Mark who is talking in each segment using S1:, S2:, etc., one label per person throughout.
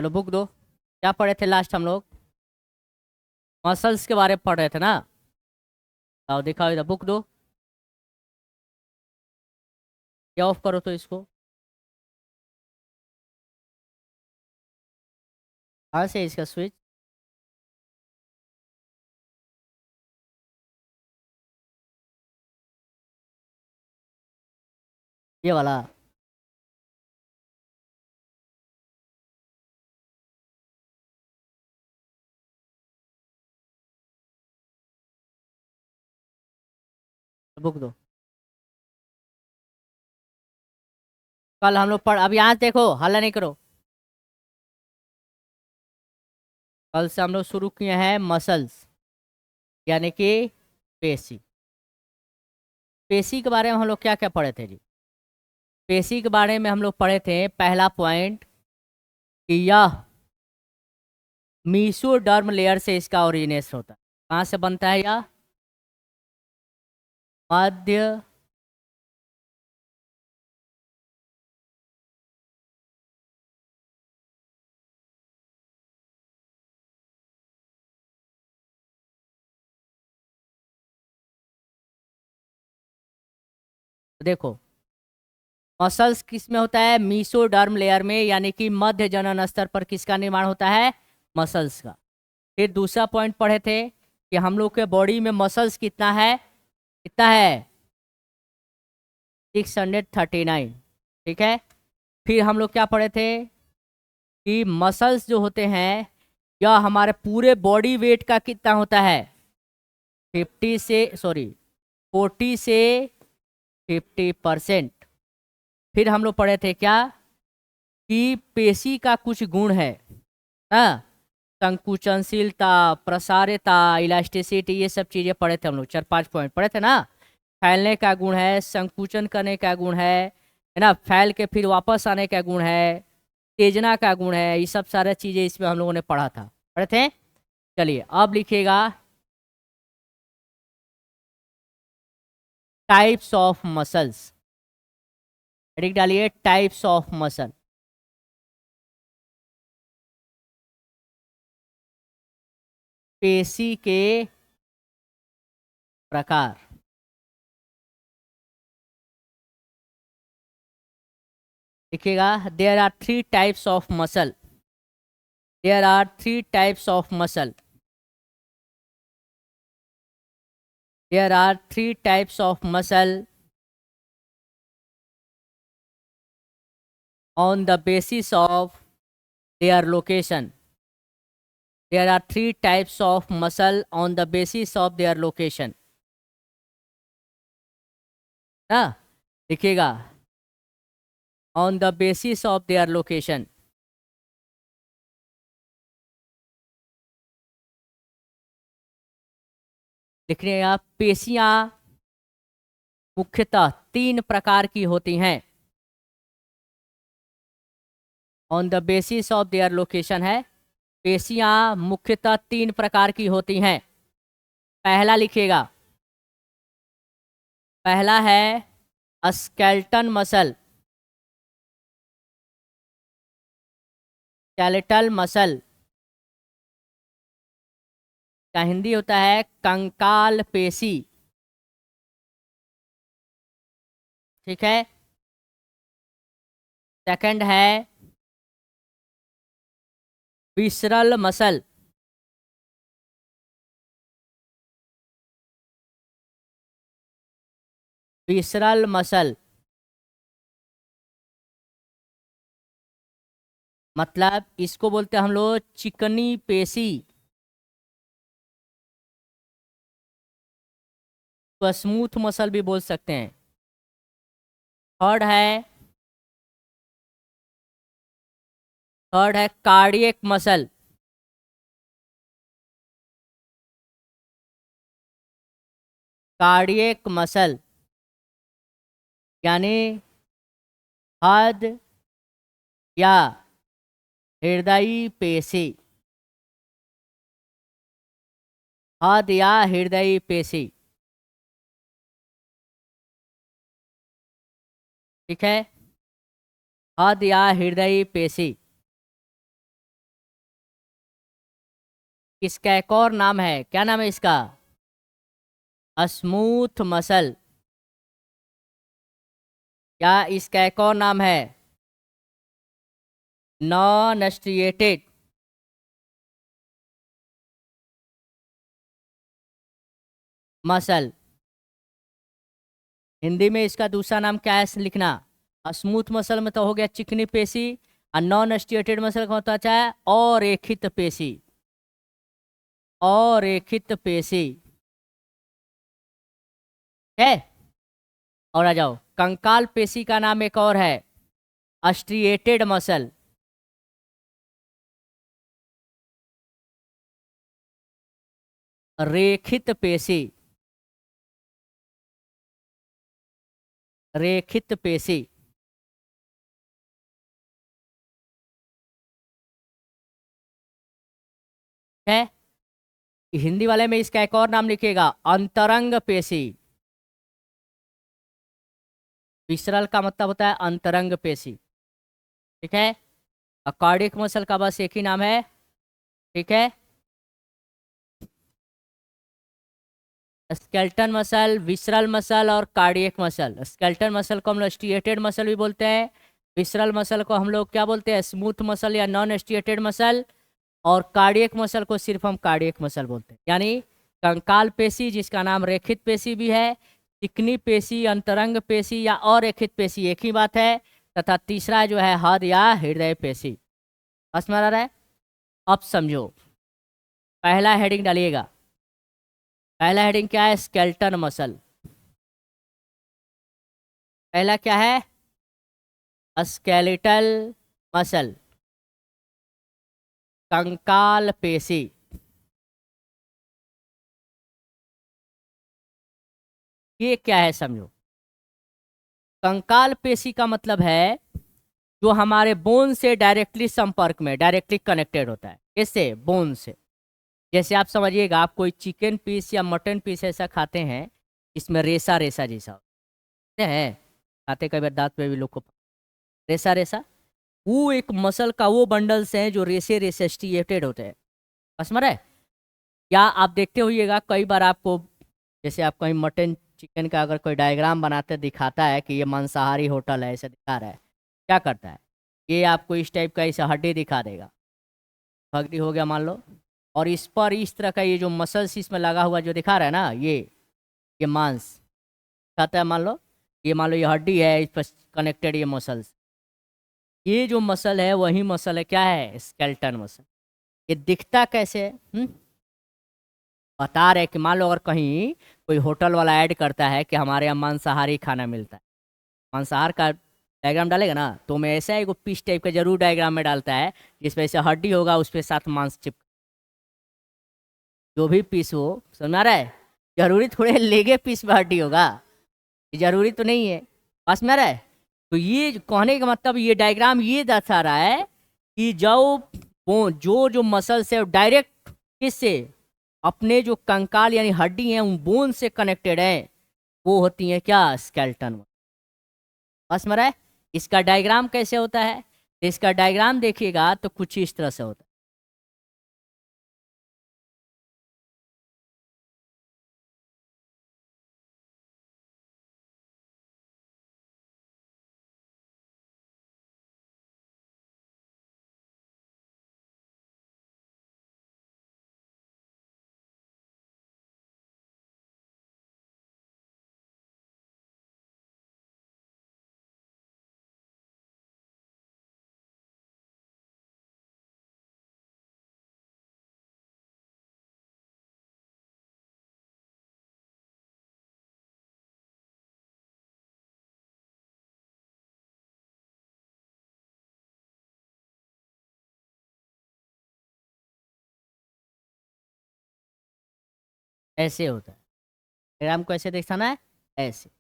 S1: चलो बुक दो। क्या पढ़े थे लास्ट हम लोग? मसल्स के बारे में पढ़ रहे थे ना। आओ दिखाओ इधर, बुक दो। ये ऑफ करो तो इसको। कहाँ से है इसका स्विच? ये वाला। बुक दो। कल हम लोग पढ़, अब यहाँ से देखो, हल्ला नहीं करो। कल से हम लोग शुरू किए हैं मसल्स, यानी कि पेशी। पेशी के बारे में हम लोग क्या क्या पढ़े थे जी? पेशी के बारे में हम लोग पढ़े थे, पहला पॉइंट कि यह मीसोडर्म लेयर से इसका ओरिजिनेशन होता है। कहाँ से बनता है यह? मध्य देखो, मसल्स किस में होता है? मीसोडर्म लेयर में, यानी कि मध्य जनन स्तर पर किसका निर्माण होता है? मसल्स का। फिर दूसरा पॉइंट पढ़े थे कि हम लोग के बॉडी में मसल्स कितना है? कितना है? 639। ठीक है। फिर हम लोग क्या पढ़े थे कि मसल्स जो होते हैं, यह हमारे पूरे बॉडी वेट का कितना होता है? 50 से, सॉरी, 40 से 50%। फिर हम लोग पढ़े थे क्या कि पेशी का कुछ गुण है ना, संकुचनशीलता, प्रसारिता, इलास्टिसिटी, ये सब चीजें पढ़े थे हम लोग। 4-5 पॉइंट पढ़े थे ना। फैलने का गुण है, संकुचन करने का गुण है ना, फैल के फिर वापस आने का गुण है, तेजना का गुण है, ये सब सारे चीजें इसमें हम लोगों ने पढ़ा था, पढ़े थे। चलिए अब लिखिएगा टाइप्स ऑफ मसल्स। लिख डालिए टाइप्स ऑफ मसल। पेशी के प्रकार। लिखिएगा there are 3 types of muscle. There are 3 types of muscle. There are 3 types of muscle on the basis of their location. There are 3 types of muscle on the basis of their location. ना, लिखिएगा on the basis of their location. लिखने आप, पेशियां मुख्यतः 3 प्रकार की होती हैं। On the basis of their location है, पेशियां मुख्यतः 3 प्रकार की होती हैं। पहला लिखिएगा, पहला है स्केलेटन मसल। स्केलेटल मसल का हिंदी होता है कंकाल पेशी। ठीक है। सेकंड है विसरल मसल। विसरल मसल मतलब इसको बोलते हैं हम लोग चिकनी पेशी। तो स्मूथ मसल भी बोल सकते हैं। थर्ड है कार्डियक मसल। कार्डियक मसल यानी हृदय या हृदयी पेशी। हृदय या हृदयी पेशी। ठीक है। हृदय या हृदयी पेशी। इसका एक और नाम है, क्या नाम है इसका? स्मूथ मसल, या इसका एक और नाम है नॉन स्ट्रिएटेड मसल। हिंदी में इसका दूसरा नाम क्या है लिखना। स्मूथ मसल में तो हो गया चिकनी पेशी, और नॉन स्ट्रिएटेड मसल का होता है अरेखित पेशी, अरेखित पेशी है। और आ जाओ, कंकाल पेशी का नाम एक और है स्ट्रिएटेड मसल। रेखित पेशी, रेखित पेशी है। हिंदी वाले में इसका एक और नाम लिखिएगा अंतरंग पेशी। विसरल का मतलब होता है अंतरंग पेशी, ठीक है। कार्डियक मसल का बस एक ही नाम है, ठीक है, स्केलेटन मसल, विसरल मसल और कार्डियक मसल। स्केलेटन मसल को हम लोग स्ट्रिएटेड मसल भी बोलते हैं, विसरल मसल को हम लोग क्या बोलते हैं, स्मूथ मसल या नॉन स्ट्रिएटेड मसल, और कार्डियक मसल को सिर्फ हम कार्डियक मसल बोलते हैं। यानी कंकाल पेशी जिसका नाम रेखित पेशी भी है, चिकनी पेशी, अंतरंग पेशी या अरेखित पेशी एक ही बात है, तथा तीसरा जो है हद या हृदय पेशी। बस में आ रहा है। अब समझो, पहला हेडिंग डालिएगा। पहला हेडिंग क्या है? Skeleton muscle. पहला क्या है? स्केलेटल मसल, कंकाल पेशी। ये क्या है समझो। कंकाल पेशी का मतलब है जो हमारे बोन से डायरेक्टली संपर्क में, डायरेक्टली कनेक्टेड होता है। इससे बोन से, जैसे आप समझिएगा, आप कोई चिकन पीस या मटन पीस ऐसा खाते हैं इसमें रेसा रेसा जैसा होता है, खाते कई बार दांत पे भी लोग को रेसा रेसा, वो एक मसल का वो बंडल्स हैं जो रेसे रेसे स्ट्रिएटेड होते हैं। समझ रहे? या आप देखते होइएगा कई बार आपको, जैसे आप कहीं मटन चिकन का अगर कोई डायग्राम बनाते दिखाता है कि ये मांसाहारी होटल है, ऐसे दिखा रहा है, क्या करता है, ये आपको इस टाइप का ऐसा हड्डी दिखा देगा, हड्डी हो गया मान लो, और इस पर इस तरह का ये जो मसल्स इसमें लगा हुआ जो दिखा रहा है ना, ये मांस खाता है, मान लो ये हड्डी है, इस पर कनेक्टेड ये मसल्स, ये जो मसल है वही मसल है, क्या है? Skeleton muscle. ये दिखता कैसे है? बता रहे कि मान लो अगर कहीं कोई होटल वाला ऐड करता है कि हमारे यहाँ मांसाहारी खाना मिलता है, मांसाहार का डायग्राम डालेगा ना, तो मैं ऐसा एक पीस टाइप का जरूर डायग्राम में डालता है जिसपे ऐसे हड्डी होगा, उस पर साथ मांस चिप, जो भी पीस हो, समझ में आ रहा है? जरूरी थोड़े लेगे पीस में हड्डी होगा, ये जरूरी तो नहीं है। पास में आ रहा है? तो ये कहने का मतलब, ये डायग्राम ये दर्शा रहा है कि जो मसल्स है डायरेक्ट किससे, अपने जो कंकाल यानी हड्डी है उन बोन से कनेक्टेड है, वो होती है क्या? स्केलेटन। बस में रहा है? इसका डायग्राम कैसे होता है? इसका डायग्राम देखिएगा तो कुछ इस तरह से होता है। ऐसे होता है डायग्राम को, ऐसे दिखाना है ऐसे।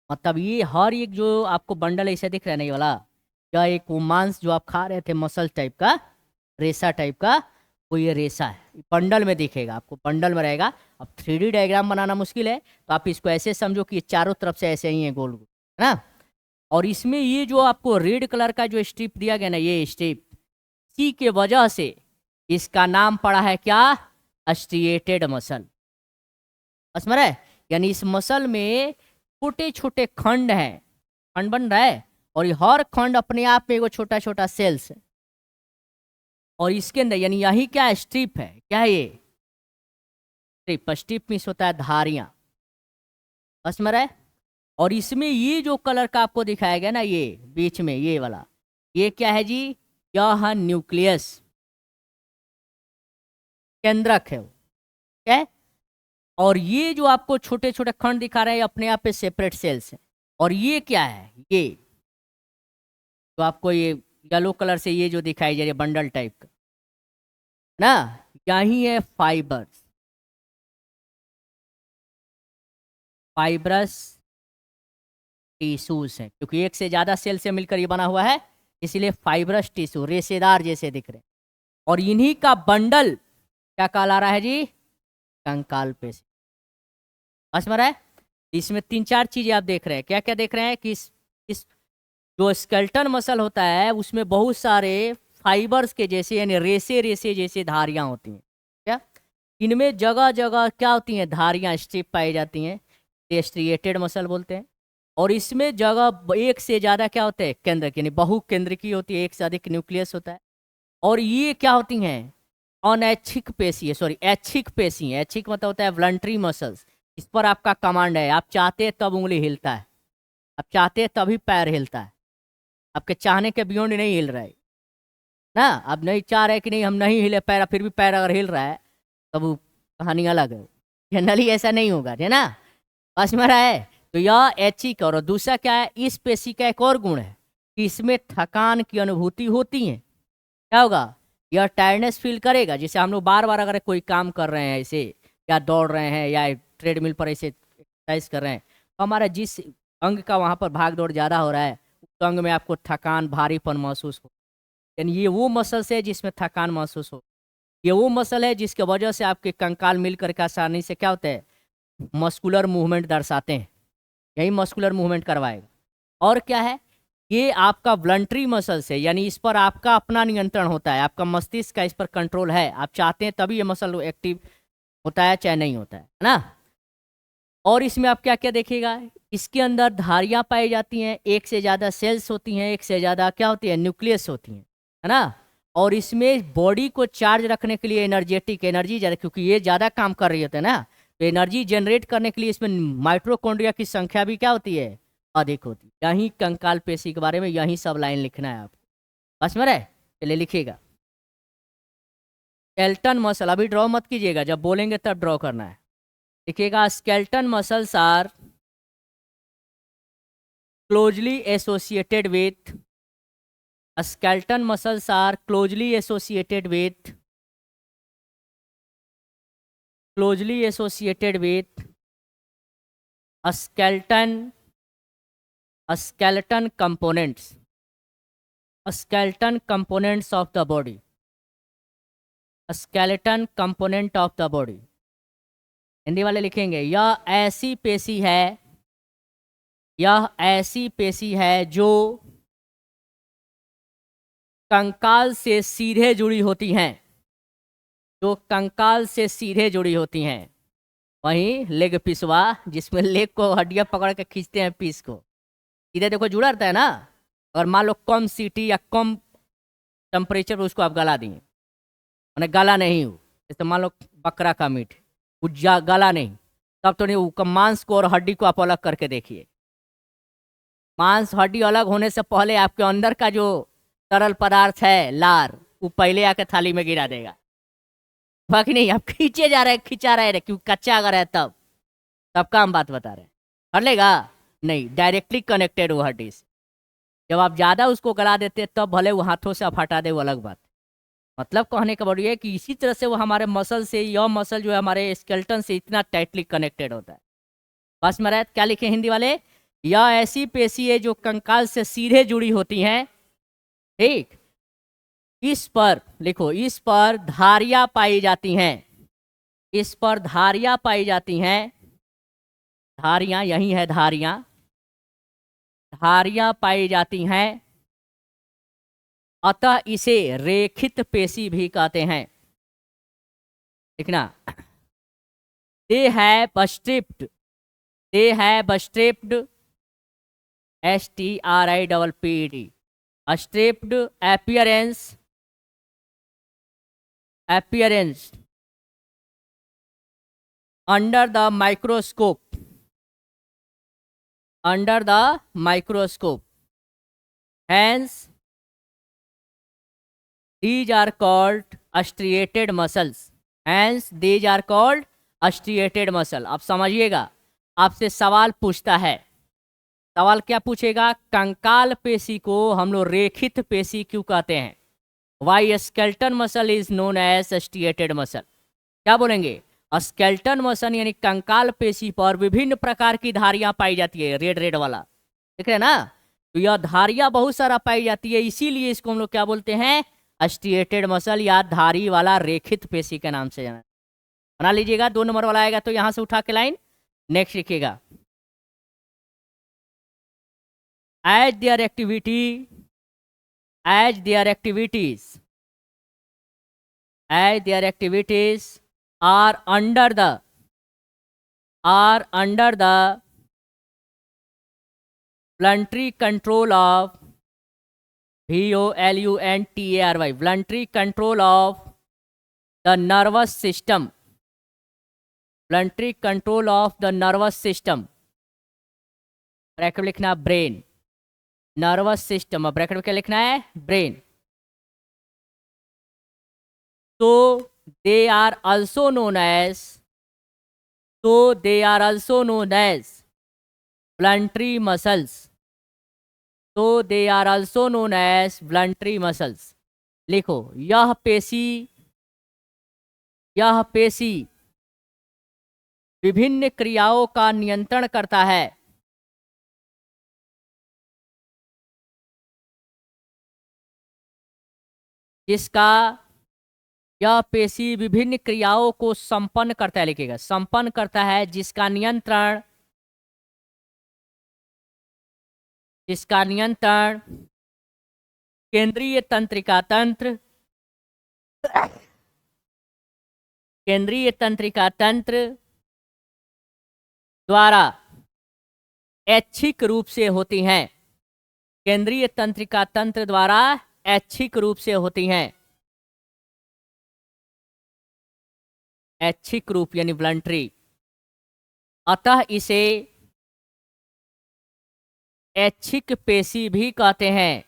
S1: मतलब ये हर एक जो आपको बंडल ऐसे दिख रहा है ना, ये वाला, या एक वो मांस जो आप खा रहे थे मसल टाइप का, रेसा टाइप का, वो ये रेसा है, बंडल में दिखेगा आपको, बंडल में रहेगा। अब 3D डायग्राम बनाना मुश्किल है, तो आप इसको ऐसे समझो कि ये चारों तरफ से ऐसे ही है, गोल गोल, है ना। और इसमें ये जो आपको रेड कलर का जो स्ट्रिप दिया गया ना, ये स्ट्रिप, इसी के वजह से इसका नाम पड़ा है क्या? Striated muscle. समझ रहा है? यानी इस मसल में छोटे छोटे खंड हैं, खंड बन रहा है, और ये हर खंड अपने आप में एगो छोटा छोटा सेल्स है, और इसके अंदर यानी यही क्या है, स्ट्रिप है। क्या है ये? स्ट्रिप। स्ट्रिप मीन्स होता है धारियां। समझ रहा है? और इसमें ये जो कलर का आपको दिखाया गया ना, ये बीच में ये वाला, ये क्या है जी? यह न्यूक्लियस, केंद्रक है वो। क्या है? और ये जो आपको छोटे छोटे खंड दिखा रहे हैं, अपने आप पे सेपरेट सेल्स हैं। और ये क्या है? ये तो आपको ये येलो कलर से ये जो दिखाई जा रही है बंडल टाइप का ना, यही है फाइबर्स, फाइब्रस टिश्यूज हैं, क्योंकि एक से ज्यादा सेल से मिलकर ये बना हुआ है, इसीलिए फाइब्रस टिश्यू रेशेदार जैसे दिख रहे हैं। और इन्हीं का बंडल क्या कहला रहा है जी? कंकाल पेशी। समझ रहा है? इसमें तीन चार चीजें आप देख रहे हैं। क्या क्या देख रहे हैं कि इस जो स्केलेटन मसल होता है उसमें बहुत सारे फाइबर्स के जैसे यानी रेसे रेसे जैसे धारियां होती हैं। क्या? इनमें जगह जगह क्या होती हैं? धारियां, स्ट्रिप पाई जाती हैं, स्ट्रिएटेड मसल बोलते हैं। और इसमें जगह एक से ज्यादा क्या होते हैं? केंद्रक, यानी बहु केंद्रकी होती है, एक से अधिक न्यूक्लियस होता है। और ये क्या होती हैं? अनैच्छिक पेशी है, सॉरी ऐच्छिक पेशी है। ऐच्छिक मतलब होता है वॉलंटरी मसल्स। इस पर आपका कमांड है, आप चाहते हैं तब उंगली हिलता है, आप चाहते हैं तभी पैर हिलता है, आपके चाहने के बियॉन्ड नहीं हिल रहा है ना। आप नहीं चाह रहे कि नहीं हम नहीं हिले पैर, फिर भी पैर अगर हिल रहा है तब वो कहानी अलग है। जनरली ऐसा नहीं होगा, है ना? बस में रहा है। तो यह ऐच्छिक। और दूसरा क्या है? इस पेशी का एक और गुण है कि इसमें थकान की अनुभूति होती है। क्या होगा? यह टायर्डनेस फील करेगा। जैसे हम लोग बार बार अगर कोई काम कर रहे हैं ऐसे, या दौड़ रहे हैं, या ट्रेडमिल पर ऐसे एक्सरसाइज कर रहे हैं, तो हमारा जिस अंग का वहां पर भाग दौड़ ज्यादा हो रहा है, उस अंग में आपको थकान, भारीपन महसूस हो। यानी ये वो मसल है जिसमें थकान महसूस हो। ये वो मसल है जिसके वजह से आपके कंकाल मिलकर के आसानी से क्या होता है? मस्कुलर मूवमेंट दर्शाते हैं। यही मस्कुलर मूवमेंट करवाएगा। और क्या है? ये आपका वॉलंटरी मसल्स है, यानी इस पर आपका अपना नियंत्रण होता है, आपका मस्तिष्क का इस पर कंट्रोल है। आप चाहते हैं तभी ये मसल एक्टिव होता है, चाहे नहीं होता है ना। और इसमें आप क्या क्या देखिएगा? इसके अंदर धारियां पाई जाती हैं, एक से ज्यादा सेल्स होती हैं, एक से ज्यादा क्या होती है? न्यूक्लियस होती हैं, है ना। और इसमें बॉडी को चार्ज रखने के लिए एनर्जेटिक एनर्जी ज्यादा, क्योंकि ये ज्यादा काम कर रही होती है ना, तो एनर्जी जनरेट करने के लिए इसमें माइट्रोकॉन्ड्रिया की संख्या भी क्या होती है? अधिक होती है। यही कंकाल पेशी के बारे में यही सब लाइन लिखना है आपको। बस में रहे? चलिए लिखिएगा। स्केलेटन मसल, अभी ड्रॉ मत कीजिएगा, जब बोलेंगे तब ड्रॉ करना है। लिखिएगा skeleton muscles are closely associated with, skeleton muscles are closely associated with a skeleton components, a skeleton components of the body, a skeleton component of the body। Hindi वाले लिखेंगे यह ऐसी पेशी है, यह ऐसी पेशी है जो कंकाल से सीधे जुड़ी होती हैं, जो कंकाल से सीधे जुड़ी होती हैं। वहीं लेग पीसवा, जिसमें लेग को हड्डियां पकड़ के खींचते हैं पीस को, सीधे देखो जुड़ा रहता है ना। और मान लो कम सीटी या कम टेम्परेचर पर उसको आप गला दिए, मैंने गला नहीं हो, जैसे मान लो बकरा का मीट, वो गला नहीं, तब तो नहीं। वो मांस को और हड्डी को आप अलग करके देखिए। मांस हड्डी अलग होने से पहले आपके अंदर का जो तरल पदार्थ है लार, वो पहले आके थाली में गिरा देगा। बाकी नहीं, आप खींचे जा रहे, खींचा रहे, क्योंकि कच्चा अगर है तब का हम बात बता रहे हैं। हट लेगा नहीं, डायरेक्टली कनेक्टेड वो हड्डी से। जब आप ज्यादा उसको गला देते तब भले वो हाथों से आप हटा दे, वो अलग बात। मतलब कहने का बड़ी है कि इसी तरह से वो हमारे मसल से, यह मसल जो है हमारे स्केलेटन से इतना टाइटली कनेक्टेड होता है। बस में क्या लिखे हिंदी वाले? यह ऐसी पेशी है जो कंकाल से सीधे जुड़ी होती हैं, ठीक। इस पर लिखो, इस पर धारियां पाई जाती हैं, इस पर धारियां पाई जाती हैं। धारियां यही है, धारियां, धारियां पाई जाती हैं, अतः इसे रेखित पेशी भी कहते हैं। देखना, they have a stripped, they have a stripped, STRIPPED, a stripped appearance under the microscope, under the microscope. Hence, these are called striated muscles. Hence, these are called striated muscle. अब समझिएगा, आपसे सवाल पूछता है, सवाल क्या पूछेगा, कंकाल पेशी को हम लोग रेखित पेशी क्यों कहते हैं? Why skeleton muscle is known as striated muscle. क्या बोलेंगे? स्केल्टन मसल यानी कंकाल पेशी पर विभिन्न प्रकार की धारियां पाई जाती है, रेड रेड वाला देख रहे हैं ना, तो यह धारियां बहुत सारा पाई जाती है, इसीलिए इसको हम लोग क्या बोलते हैं, striated मसल या धारी वाला रेखित पेशी के नाम से जाना। बना लीजिएगा, 2 नंबर वाला आएगा तो यहां से उठा के लाइन नेक्स्ट लिखिएगा। as their activity as their activities as their activities are under the voluntary control of VOLUNTARY, voluntary control of the nervous system, voluntary control of the nervous system, bracket में लिखना brain, nervous system, bracket में क्या लिखना है, brain. तो they are also known as, तो they are also known as voluntary muscles, तो they are also known as voluntary muscles। लिखो, यह पेशी विभिन्न क्रियाओं का नियंत्रण करता है, जिसका, यह पेशी विभिन्न क्रियाओं को संपन्न करता है, लिखिएगा संपन्न करता है, जिसका नियंत्रण केंद्रीय तंत्रिका तंत्र द्वारा ऐच्छिक रूप से होती हैं, केंद्रीय तंत्रिका तंत्र द्वारा ऐच्छिक रूप से होती हैं, ऐच्छिक रूप यानी वॉलंटरी, अतः इसे ऐच्छिक पेशी भी कहते हैं,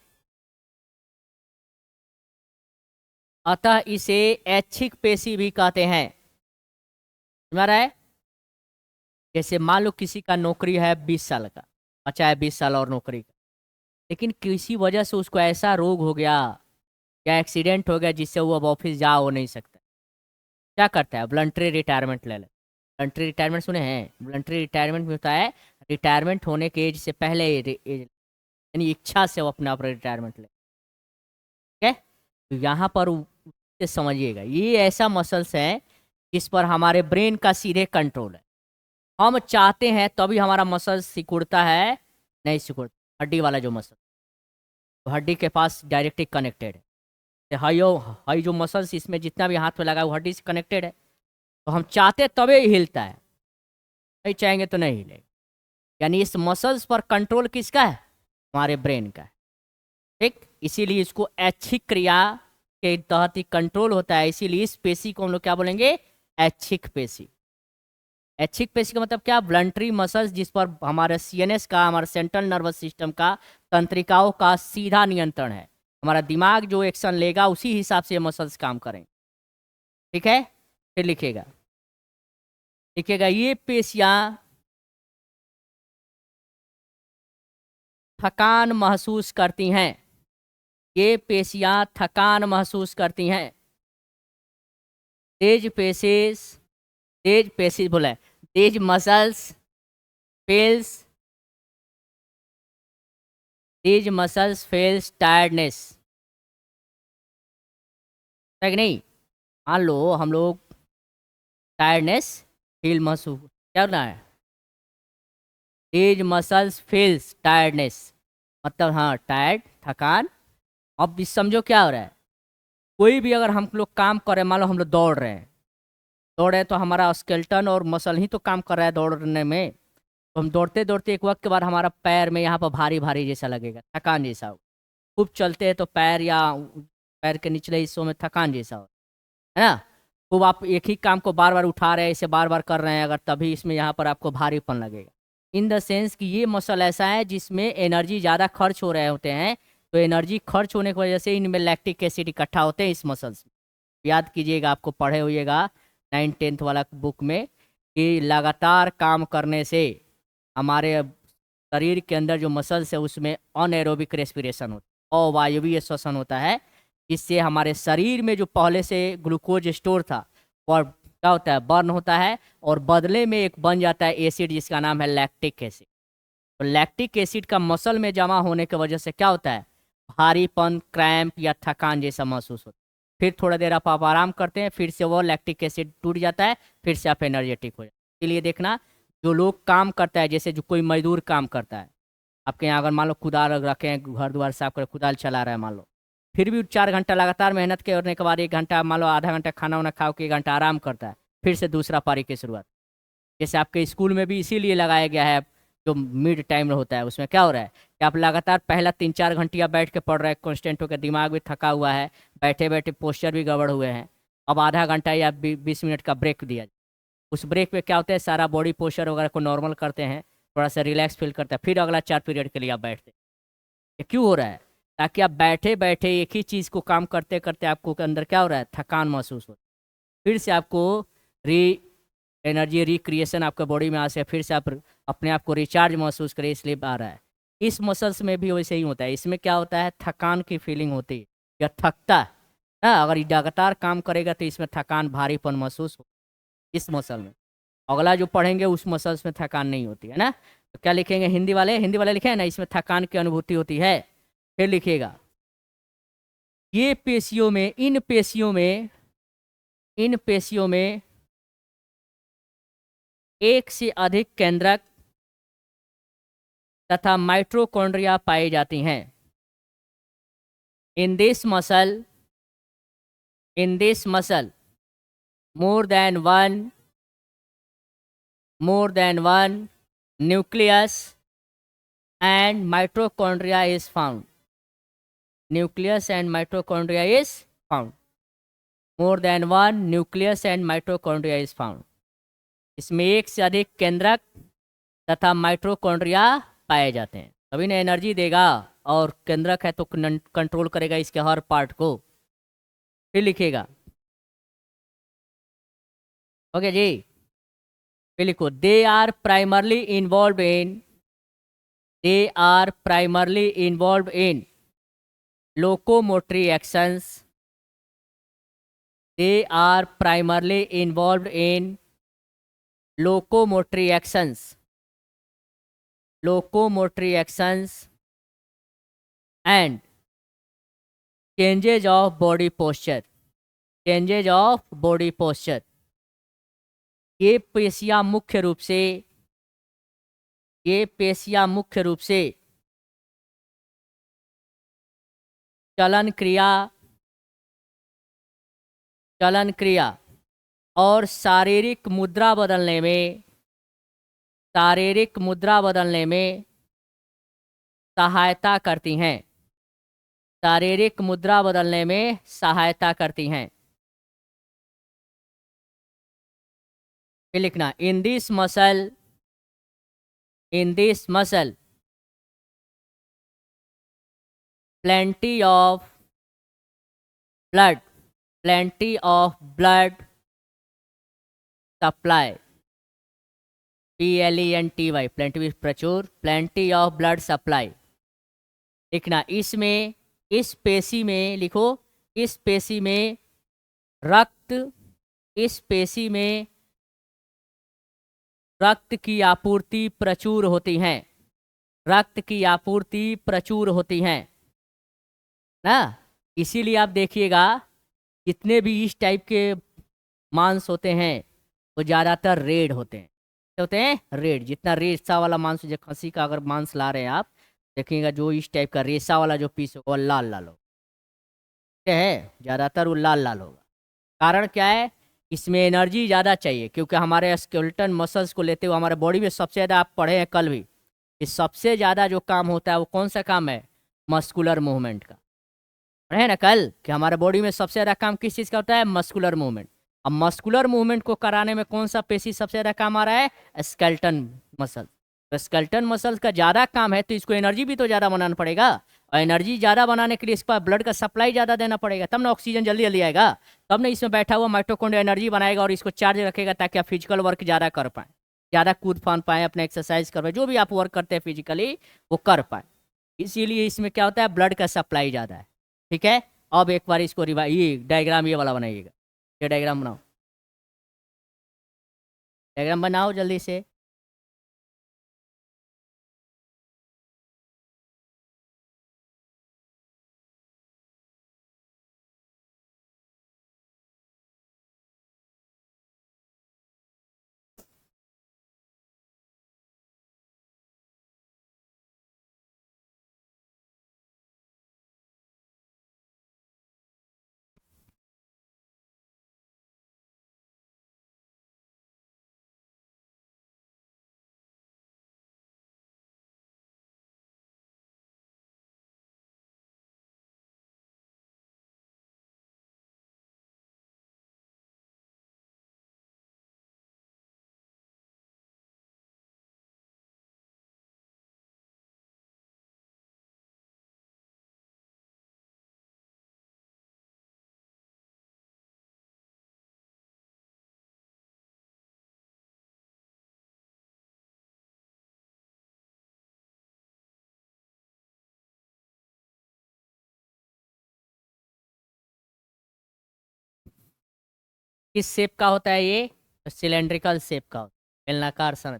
S1: अतः इसे ऐच्छिक पेशी भी कहते हैं। समझ रहा है? जैसे मान लो किसी का नौकरी है 20 साल का, अच्छा है 20 साल और नौकरी का, लेकिन किसी वजह से उसको ऐसा रोग हो गया या एक्सीडेंट हो गया जिससे वो अब ऑफिस जा हो नहीं सकता, क्या करता है, वॉलंटरी रिटायरमेंट ले ले। वॉलंटरी रिटायरमेंट सुने हैं? वॉलंटरी रिटायरमेंट में होता है रिटायरमेंट होने के एज से पहले, यानी इच्छा से वो अपना रिटायरमेंट ले, ठीक है? तो यहाँ पर से समझिएगा, ये ऐसा मसल्स है जिस पर हमारे ब्रेन का सीधे कंट्रोल है। हम चाहते हैं तभी हमारा मसल सिकुड़ता है, नहीं सिकुड़ता, हड्डी वाला जो मसल, तो हड्डी के पास डायरेक्टली कनेक्टेड है। हाई जो मसल्स इसमें जितना भी हाथ में लगा वो हड्डी से कनेक्टेड है, तो हम चाहते तभी हिलता है, नहीं चाहेंगे तो नहीं हिलेगा। यानी इस मसल्स पर कंट्रोल किसका है, हमारे ब्रेन का है, ठीक। इसीलिए इसको ऐच्छिक क्रिया के तहत ही कंट्रोल होता है, इसीलिए इस पेशी को हम लोग क्या बोलेंगे, ऐच्छिक पेशी। ऐच्छिक पेशी का मतलब क्या, वॉलंटरी मसल्स जिस पर हमारे सीएनएस का, हमारे सेंट्रल नर्वस सिस्टम का, तंत्रिकाओं का सीधा नियंत्रण है। हमारा दिमाग जो एक्शन लेगा उसी हिसाब से मसल्स काम करेंगे, ठीक है। फिर लिखिएगा ये पेशियां थकान महसूस करती हैं, ये पेशियां थकान महसूस करती हैं। तेज पेशीज बोला है, तेज मसल्स फेल्स टायर्डनेस, है कि नहीं? मान लो हम लोग टायर्डनेस फील महसूस, क्या होना है, तेज मसल्स फील्स टायर्डनेस, मतलब हाँ टायर्ड, थकान। अब समझो क्या हो रहा है, कोई भी अगर हम लोग काम कर रहे हैं, मान लो हम लोग दौड़ रहे हैं, दौड़े तो हमारा स्केलेटन और मसल ही तो काम कर रहा है दौड़ने में। तो हम दौड़ते दौड़ते एक वक्त के बाद हमारा पैर में यहाँ पर भारी भारी जैसा लगेगा, थकान जैसा हो। खूब चलते हैं तो पैर या पैर के निचले हिस्सों में थकान जैसा हो, है ना। खूब आप एक ही काम को बार बार उठा रहे हैं, इसे बार बार कर रहे हैं अगर, तभी इसमें यहाँ पर आपको भारीपन लगेगा। इन द सेंस कि ये मसल ऐसा है जिसमें एनर्जी ज़्यादा खर्च हो रहे होते हैं, तो एनर्जी खर्च होने की वजह से इनमें लैक्टिक एसिड इकट्ठा होते हैं इस मसल्स में। याद कीजिएगा, आपको पढ़े होइएगा 9th-10th वाला बुक में कि लगातार काम करने से हमारे शरीर के अंदर जो मसल्स है उसमें अनएरोबिक रेस्पिरेशन होता है, अवायवीय श्वसन होता है, जिससे हमारे शरीर में जो पहले से ग्लूकोज स्टोर था और क्या होता है, बर्न होता है, और बदले में एक बन जाता है एसिड जिसका नाम है लैक्टिक एसिड। तो लैक्टिक एसिड का मसल में जमा होने की वजह से क्या होता है, भारीपन, क्रैम्प या थकान जैसा महसूस होता है। फिर थोड़ा देर आप आराम करते हैं, फिर से वो लैक्टिक एसिड टूट जाता है, फिर से आप एनर्जेटिक हो जाते हैं। इसलिए देखना, जो लोग काम करता है, जैसे जो कोई मजदूर काम करता है, आपके यहाँ अगर मान लो कुदाल रखे हैं, घर द्वार साफ कर कुदाल चला रहा है मान लो, फिर भी 4 घंटा लगातार मेहनत करने के बाद 1 घंटा मान लो आधा घंटा खाना वाना खाओ के 1 घंटा आराम करता है, फिर से दूसरा पारी की शुरुआत। जैसे आपके स्कूल में भी इसीलिए लगाया गया है, जो मिड टाइम होता है उसमें क्या हो रहा है कि आप लगातार पहला 3-4 घंटिया बैठ के पढ़ रहे हैं, कॉन्स्टेंट होकर, दिमाग भी थका हुआ है, बैठे बैठे पोस्चर भी गड़बड़ हुए हैं। अब आधा घंटा या 20 मिनट का ब्रेक दिया जाए। उस ब्रेक में क्या होता है, सारा बॉडी पोस्चर वगैरह को नॉर्मल करते हैं, थोड़ा सा रिलैक्स फील करते हैं, फिर अगला 4 पीरियड के लिए आप बैठते हैं। ये क्यों हो रहा है, ताकि आप बैठे बैठे एक ही चीज़ को काम करते करते आपको के अंदर क्या हो रहा है, थकान महसूस हो, फिर से आपको री एनर्जी रिक्रिएशन आपके बॉडी में आ सके, फिर से आप अपने आप को रिचार्ज महसूस करें, इसलिए आ रहा है। इस मसल्स में भी वैसे ही होता है, इसमें क्या होता है, थकान की फीलिंग होती है या थकता है ना। अगर ये लगातार काम करेगा तो इसमें थकान, भारीपन महसूस हो इस मसल में। अगला जो पढ़ेंगे उस मसल्स में थकान नहीं होती है ना। तो क्या लिखेंगे, हिंदी वाले लिखे हैं ना, इसमें थकान की अनुभूति होती है। फिर लिखिएगा, ये पेशियों में, इन पेशियों में एक से अधिक केंद्रक तथा माइटोकॉन्ड्रिया पाई जाती हैं। इन this muscle more than one nucleus and mitochondria is found. Nucleus and mitochondria is found. More than one nucleus and mitochondria is found. इसमें एक से अधिक केंद्रक तथा माइटोकॉन्ड्रिया पाए जाते हैं, तभी ना एनर्जी देगा, और केंद्रक है तो कंट्रोल करेगा इसके हर पार्ट को। फिर लिखिएगा, ओके जी, फिर लिखो, they are primarily involved in locomotory actions. They are primarily involved in locomotory actions and changes of body posture. ये पेशियां मुख्य रूप से चलन क्रिया और शारीरिक मुद्रा बदलने में सहायता करती हैं। फिर लिखना, इन this muscle plenty of blood supply, plenty, plenty प्रचुर, plenty of blood supply। लिखना, इस पेशी में लिखो, इस पेशी में रक्त की आपूर्ति प्रचुर होती हैं ना। इसीलिए आप देखिएगा, जितने भी इस टाइप के मांस होते हैं वो ज़्यादातर रेड होते हैं, रेड। जितना रेसा वाला मांस, जो खसी का अगर मांस ला रहे हैं आप, देखिएगा जो इस टाइप का रेसा वाला जो पीस होगा वो लाल होगा, है ज़्यादातर वो लाल होगा। कारण क्या है इसमें एनर्जी ज़्यादा चाहिए, क्योंकि हमारे स्केलेटन मसल्स को लेते हुए हमारे बॉडी में सबसे ज़्यादा, आप पढ़े हैं कल भी, कि सबसे ज़्यादा जो काम होता है वो कौन सा काम है? मस्कुलर मूवमेंट का। पढ़े हैं ना कल कि हमारे बॉडी में सबसे ज़्यादा काम किस चीज़ का होता है? Muscular movement. अब मस्कुलर मूवमेंट को कराने में कौन सा पेशी सबसे ज़्यादा काम आ रहा है? Skeleton muscle. तो स्केलेटन मसल्स का ज़्यादा काम है, तो इसको एनर्जी भी तो ज़्यादा बनाना पड़ेगा, और एनर्जी ज़्यादा बनाने के लिए इस पर ब्लड का सप्लाई ज़्यादा देना पड़ेगा, तब ना ऑक्सीजन जल्दी जल्दी आएगा, तब ना इसमें बैठा हुआ माइटोकॉन्ड्रिया एनर्जी बनाएगा और इसको चार्ज रखेगा, ताकि आप फिजिकल वर्क ज़्यादा कर पाएँ, ज़्यादा कूद फान पाएँ, अपना एक्सरसाइज कर पाएँ, जो भी आप वर्क करते हैं फिजिकली वो कर पाएँ। इसीलिए इसमें क्या होता है? ब्लड का सप्लाई ज़्यादा है। ठीक है, अब एक बार इसको ये डायग्राम ये वाला बनाइएगा, ये डायग्राम बनाओ, डायग्राम बनाओ जल्दी से। किस शेप का होता है ये? तो सिलेंड्रिकल शेप का होता है, बेलनाकार संरचना।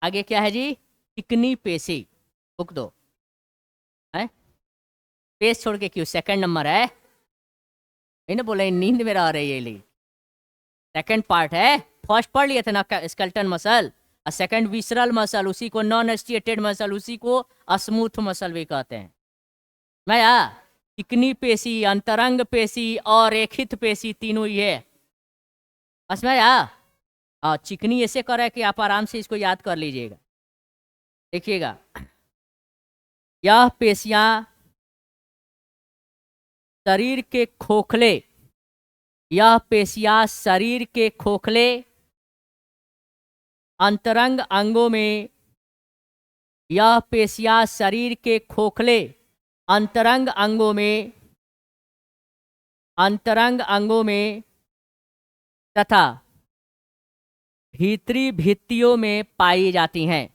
S1: आगे क्या है जी? चिकनी पेशी। रुक दो है, पेश छोड़ के क्यों? सेकंड नंबर है, मैंने बोला नींद में रह रही है ये, सेकंड पार्ट है। फर्स्ट पढ़ लिए थे ना स्केलेटन मसल, और सेकंड विसरल मसल, उसी को नॉन स्टिएटेड मसल, उसी को स्मूथ मसल भी कहते हैं। मैं चिकनी पेशी, अंतरंग पेशी और रेखित पेशी, तीनों ही है। बस मैं चिकनी ऐसे कर है कि आप आराम से इसको याद कर लीजिएगा। देखिएगा, यह पेशियां शरीर के खोखले, यह पेशियां शरीर के खोखले अंतरंग अंगों में, यह पेशियां शरीर के खोखले अंतरंग अंगों में, अंतरंग अंगों में तथा भीतरी भित्तियों में पाई जाती हैं,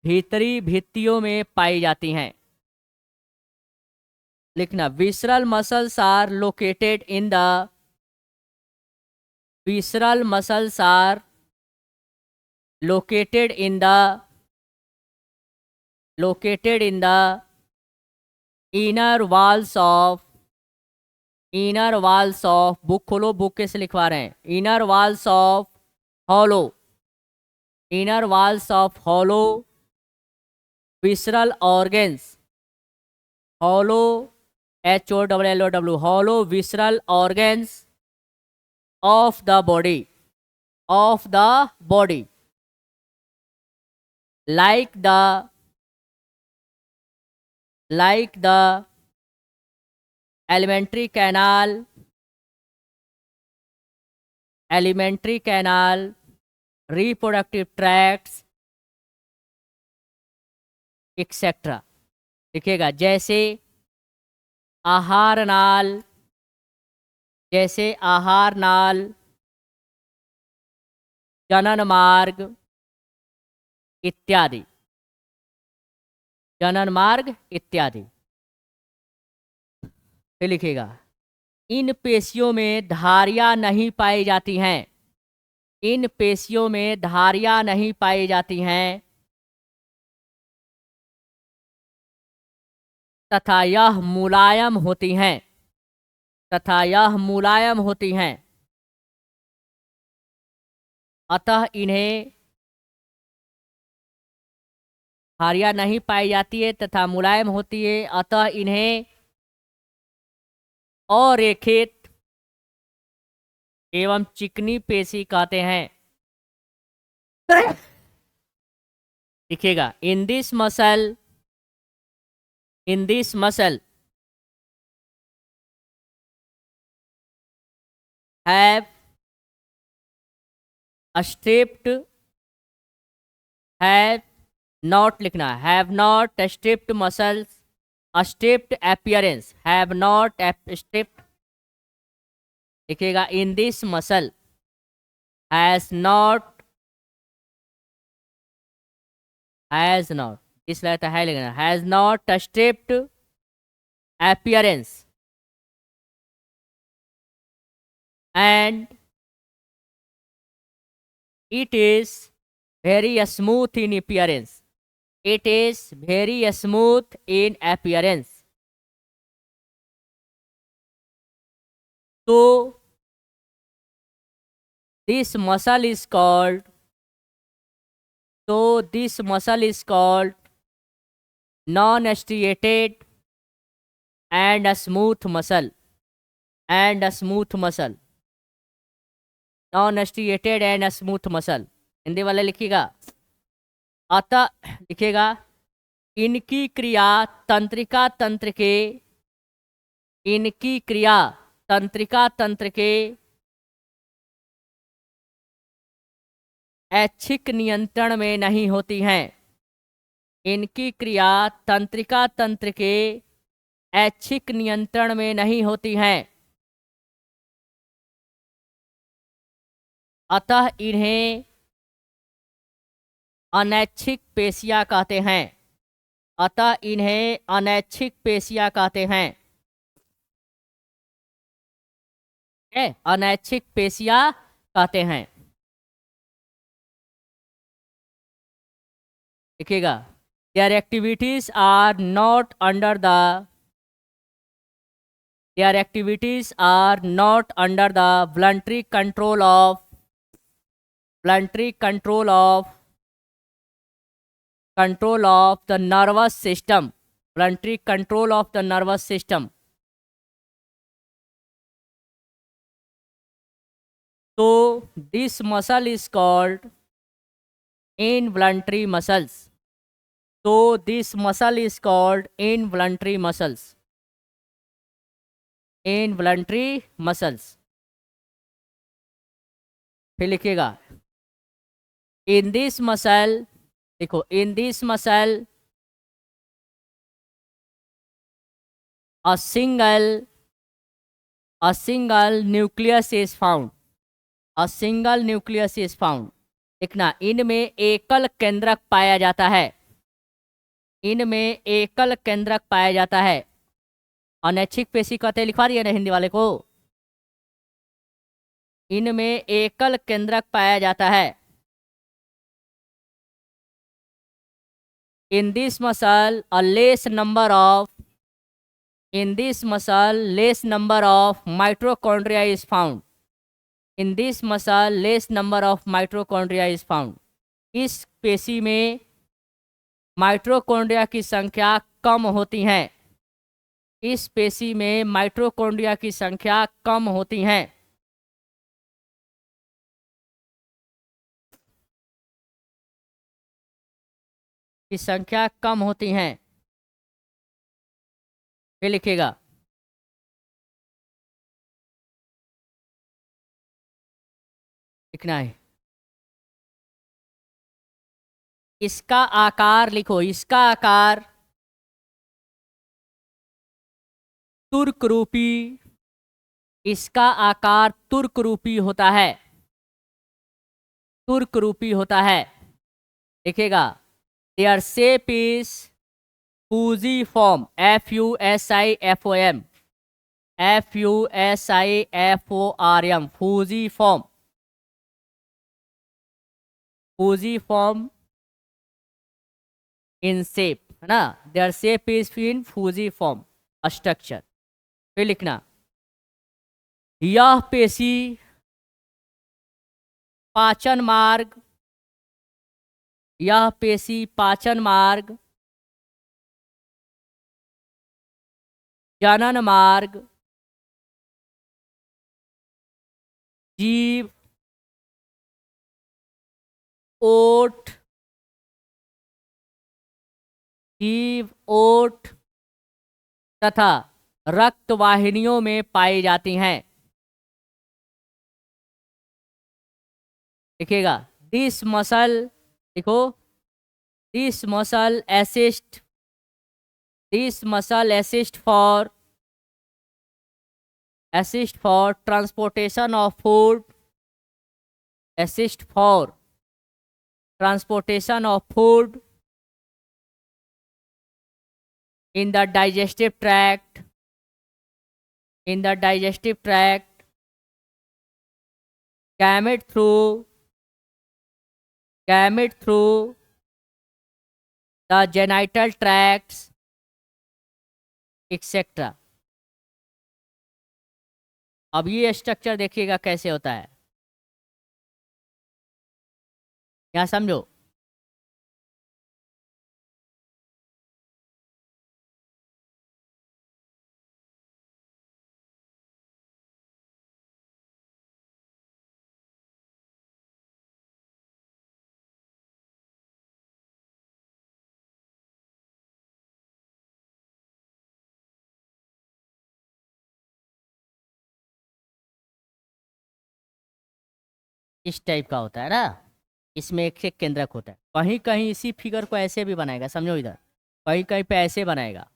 S1: भीतरी भित्तियों में पाई जाती हैं। लिखना, visceral muscles are located in the, visceral muscles are located in the, located in the inner walls of, inner walls of, book खोलो, बुक कैसे लिखवा रहे हैं? inner walls of hollow, inner walls of hollow visceral organs, hollow HOLLOW, hollow visceral organs of the body, of the body, like the, like the alimentary canal, alimentary canal, reproductive tracts, etcetera. देखिएगा, जैसे आहार नाल, जैसे आहार नाल, जनन मार्ग इत्यादि, जनन मार्ग इत्यादि। फिर लिखिएगा, इन पेशियों में धारियां नहीं पाई जाती हैं, इन पेशियों में धारियां नहीं पाई जाती हैं, तथा यह मुलायम होती हैं, तथा यह मुलायम होती हैं। अतः इन्हें हारिया नहीं पाई जाती है तथा मुलायम होती है, अतः इन्हें अरेखित एवं चिकनी पेशी कहते हैं। लिखिएगा, in this muscle, in this muscle have striped, have not लिखना, have not striped muscles, striped appearance, have not striped. लिखिएगा, in this muscle has not, has not, इस रहता है लिखना, has not striped appearance and it is very smooth in appearance, it is very smooth in appearance। So this muscle is called, so this muscle is called non-striated and a smooth muscle, and a smooth muscle, non-striated and a smooth muscle। Hindi वाले लिखिएगा, अतः लिखिएगा, इनकी क्रिया तंत्रिका तंत्र के, इनकी क्रिया तंत्रिका तंत्र के ऐच्छिक नियंत्रण में नहीं होती हैं, इनकी क्रिया तंत्रिका तंत्र के ऐच्छिक नियंत्रण में नहीं होती हैं, अतः इन्हें अनैच्छिक पेशियां कहते हैं, अतः इन्हें अनैच्छिक पेशियां कहते हैं। अनैच्छिक पेशियां कहते हैं। देखिएगा, their activities are not under the, their activities are not under the voluntary control of, voluntary control of the nervous system, voluntary control of the nervous system। So this muscle is called involuntary muscles, so this muscle is called involuntary muscles, involuntary muscles। फिर लिखिएगा, in this muscle, देखो, in this muscle a single nucleus is found, a single nucleus is found। देखना, इनमें एकल केंद्रक पाया जाता है, इनमें एकल केंद्रक पाया जाता है। अनैच्छिक पेशी कहते हैं, लिखवा दिया ना हिंदी वाले को, इनमें एकल केंद्रक पाया जाता है। In this muscle a less number of, in this muscle less number of mitochondria is found, in this muscle less number of mitochondria is found। इस पेशी में माइटोकॉन्ड्रिया की संख्या कम होती हैं, इस पेशी में माइटोकॉन्ड्रिया की संख्या कम होती हैं। की संख्या कम होती हैं। फिर लिखिएगा, लिखना है, इसका आकार लिखो, इसका आकार तुर्क रूपी, इसका आकार तुर्क रूपी होता है, तुर्क रूपी होता है। देखिएगा, their shape is fusiform, FUSIFOM, FUSIFORM, fusiform, fusiform in shape, है ना, their shape is in Fuji form structure. फिर लिखना यह पेशी पाचन मार्ग, यह पेशी पाचन मार्ग, जनन मार्ग, जीव, ओठ, जीव, ओठ तथा रक्त वाहिनियों में पाई जाती हैं। लिखिएगा दिस मसल, लिखो this muscle assist, this muscle assist for transportation of food, assist for transportation of food in the digestive tract, in the digestive tract, gamete through the genital tracts, etc. अब ये structure देखिएगा कैसे होता है, यहाँ समझो। इस टाइप का होता है ना, इसमें एक एक केंद्रक होता है। कहीं कहीं इसी फिगर को ऐसे भी बनाएगा, समझो इधर, कहीं कहीं पे ऐसे बनाएगा।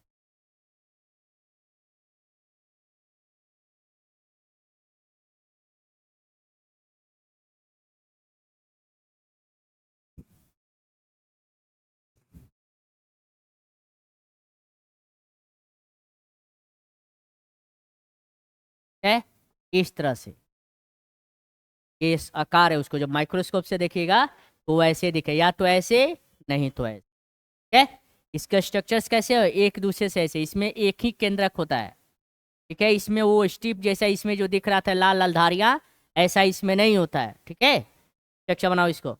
S1: है इस तरह से, ये इस आकार है, उसको जब माइक्रोस्कोप से देखिएगा तो वैसे दिखे, या तो ऐसे नहीं तो ऐसे। ठीक है, इसका स्ट्रक्चर्स कैसे हो, एक दूसरे से ऐसे, इसमें एक ही केंद्रक होता है। ठीक है, इसमें वो स्ट्रिप जैसा इसमें जो दिख रहा था लाल लाल धारियां, ऐसा इसमें नहीं होता है। ठीक है, स्ट्रक्चर बनाओ इसको।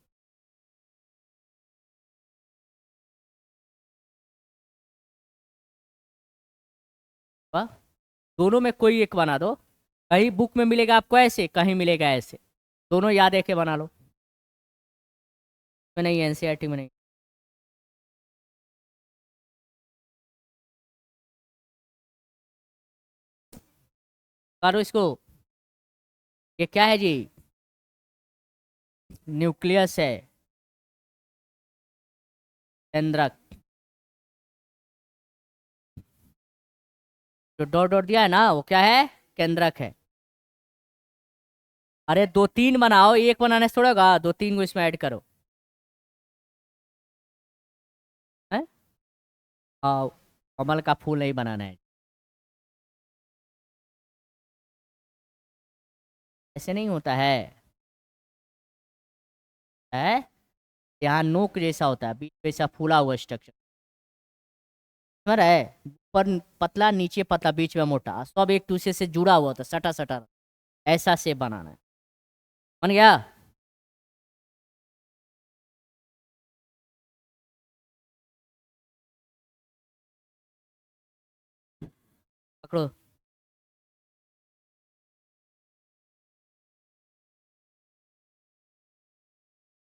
S1: वाह, दोनों में कोई एक बना दो, कहीं बुक में मिलेगा आपको ऐसे, कहीं मिलेगा ऐसे, दोनों याद है के बना लो। में नहीं, एनसीईआरटी में नहीं। करो इसको। ये क्या है जी, न्यूक्लियस है, केंद्रक। जो डॉट डॉट दिया है ना वो क्या है, केंद्रक है। अरे दो तीन बनाओ, एक बनाने से थोड़ा होगा, दो तीन को इसमें ऐड करो। है, हाँ, कमल का फूल नहीं बनाना है, ऐसे नहीं होता है यहाँ नोक जैसा होता है, बीच जैसा फूला हुआ स्ट्रक्चर, समझ रहा है, ऊपर पतला नीचे पतला बीच में मोटा, सब एक दूसरे से जुड़ा हुआ होता है, सटा सटा, ऐसा से बनाना है। बन गया। पकड़ो।